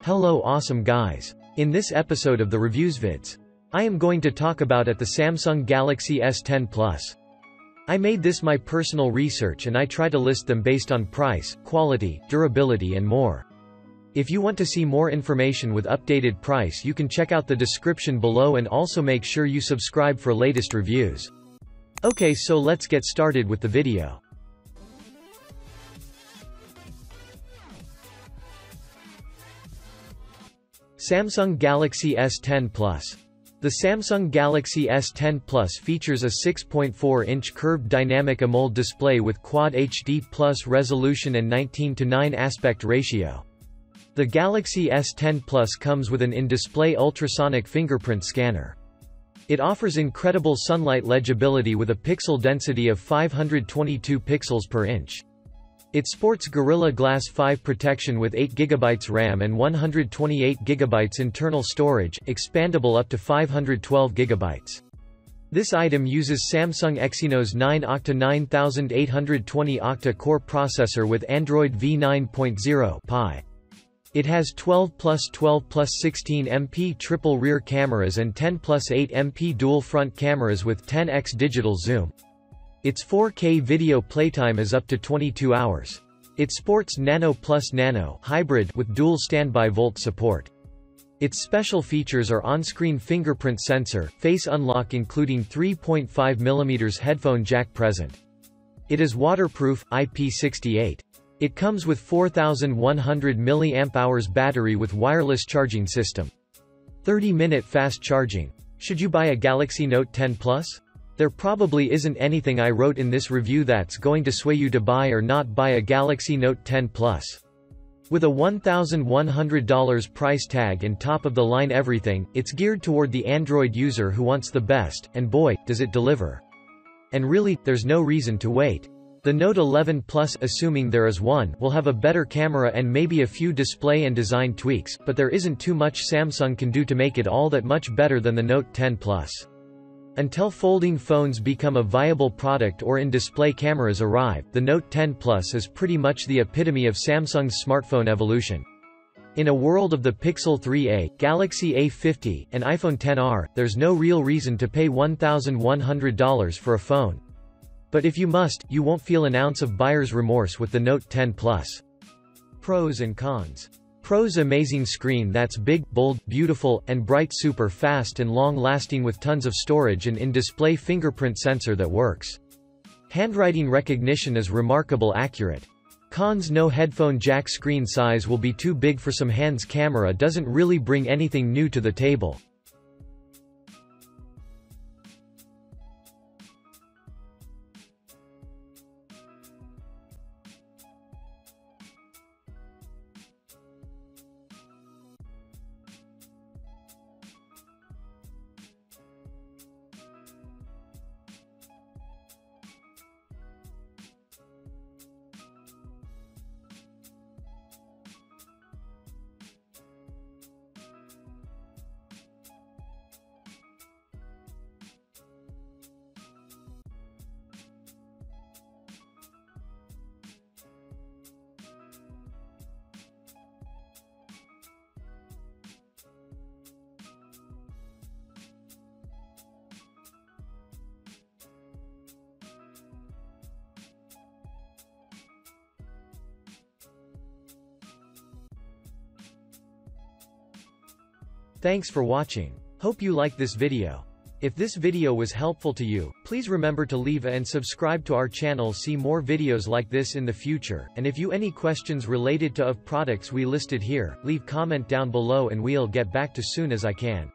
Hello awesome guys. In this episode of the ReviewsVidz, I am going to talk about the Samsung Galaxy S10 Plus. I made this my personal research and I try to list them based on price, quality, durability and more. If you want to see more information with updated price, you can check out the description below and also make sure you subscribe for latest reviews. Okay, so let's get started with the video. Samsung Galaxy S10 Plus. The Samsung Galaxy S10 Plus features a 6.4-inch curved dynamic AMOLED display with Quad HD Plus resolution and 19:9 aspect ratio. The Galaxy S10 Plus comes with an in-display ultrasonic fingerprint scanner. It offers incredible sunlight legibility with a pixel density of 522 pixels per inch. It sports Gorilla Glass 5 protection with 8GB RAM and 128GB internal storage, expandable up to 512GB. This item uses Samsung Exynos 9 Octa 9820 octa-core processor with Android v9.0 Pie. It has 12+12+16MP triple rear cameras and 10+8MP dual front cameras with 10x digital zoom. Its 4K video playtime is up to 22 hours. It sports Nano plus Nano hybrid with Dual Standby VoLTE support. Its special features are on-screen fingerprint sensor, face unlock including 3.5mm headphone jack present. It is waterproof, IP68. It comes with 4100 mAh battery with wireless charging system. 30-minute fast charging. Should you buy a Galaxy Note 10 Plus? There probably isn't anything I wrote in this review that's going to sway you to buy or not buy a Galaxy Note 10 Plus. With a $1,100 price tag and top-of-the-line everything, it's geared toward the Android user who wants the best, and boy, does it deliver. And really, there's no reason to wait. The Note 11 Plus, assuming there is one, will have a better camera and maybe a few display and design tweaks, but there isn't too much Samsung can do to make it all that much better than the Note 10 Plus. Until folding phones become a viable product or in-display cameras arrive, the Note 10 Plus is pretty much the epitome of Samsung's smartphone evolution. In a world of the Pixel 3a, Galaxy A50, and iPhone XR, there's no real reason to pay $1,100 for a phone. But if you must, you won't feel an ounce of buyer's remorse with the Note 10 Plus. Pros and cons. Pros: amazing screen that's big, bold, beautiful, and bright, super fast and long-lasting with tons of storage and in-display fingerprint sensor that works. Handwriting recognition is remarkable accurate. Cons: no headphone jack, screen size will be too big for some hands, camera doesn't really bring anything new to the table. Thanks for watching. Hope you like this video. If this video was helpful to you, please remember to leave and subscribe to our channel. See more videos like this in the future, and if you any questions related to products we listed here, leave comment down below and we'll get back to soon as I can.